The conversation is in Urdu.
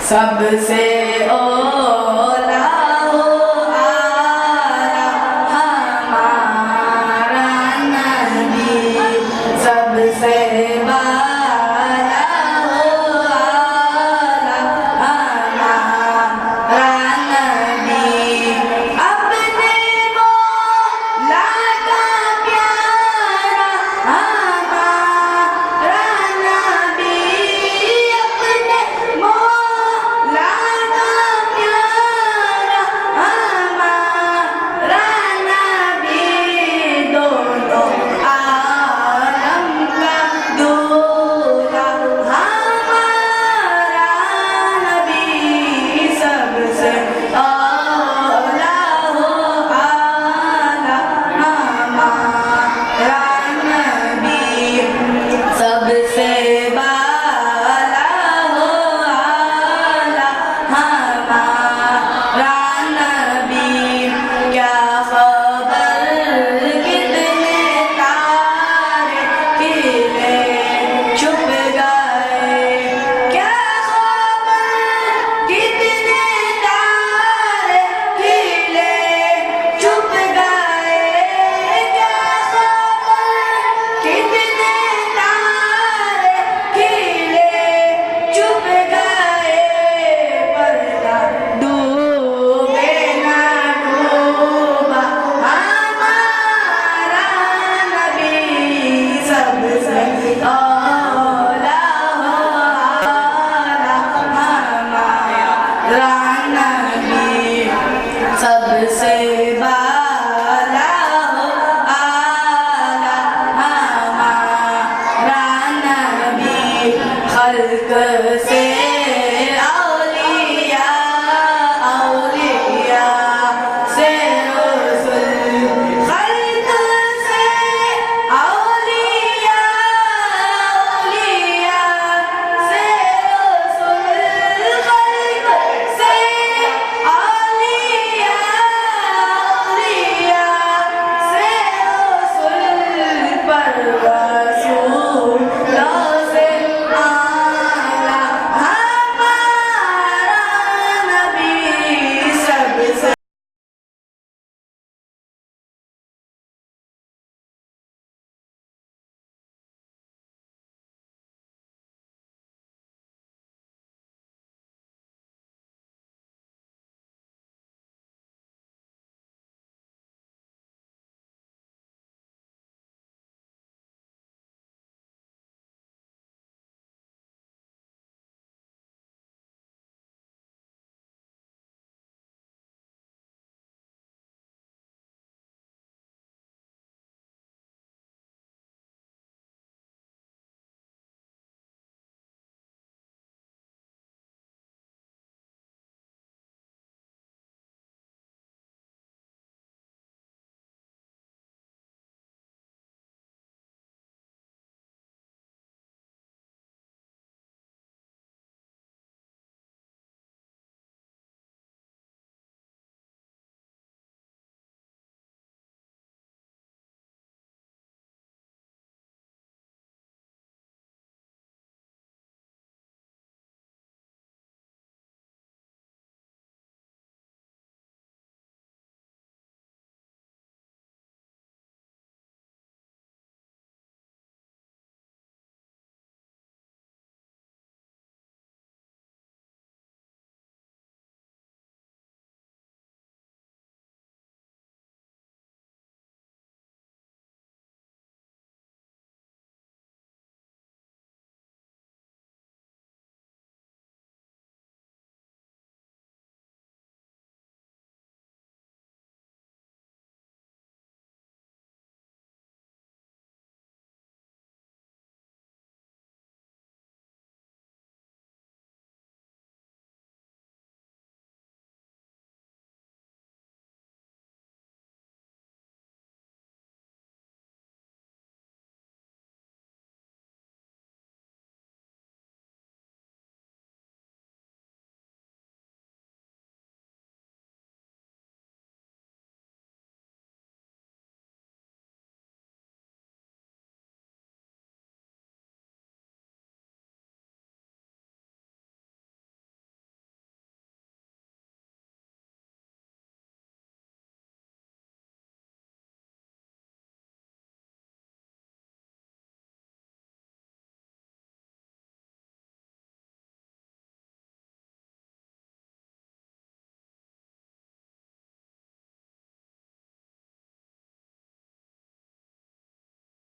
سب سے اولا ہو آیا ہمارا نبی، سب سے بالا ہو آیا ہمارا نبی، اپنے مولا کا پیارا ہمارا نبی، اپنے مولا کا پیارا ہمارا نبی، دونوں عالم کا دولہا ہمارا نبی، سب سے اولا ہو آیا ہمارا نبی، سب سے بالا ہو آیا ہمارا نبی، کیا خبر کتنے تارے کھلے چھپ گئے، کیا خبر کتنے تارے کھلے چھپ گئے، کیا خبر کتنے تارے کھلے چھپ گئے، پردہ ڈوبے نہ ڈوبا ہمارا نبی، سب سے اولا ہو آیا ہمارا نبی، سب سے بالا ہو آیا ہمارا نبی، خلق سے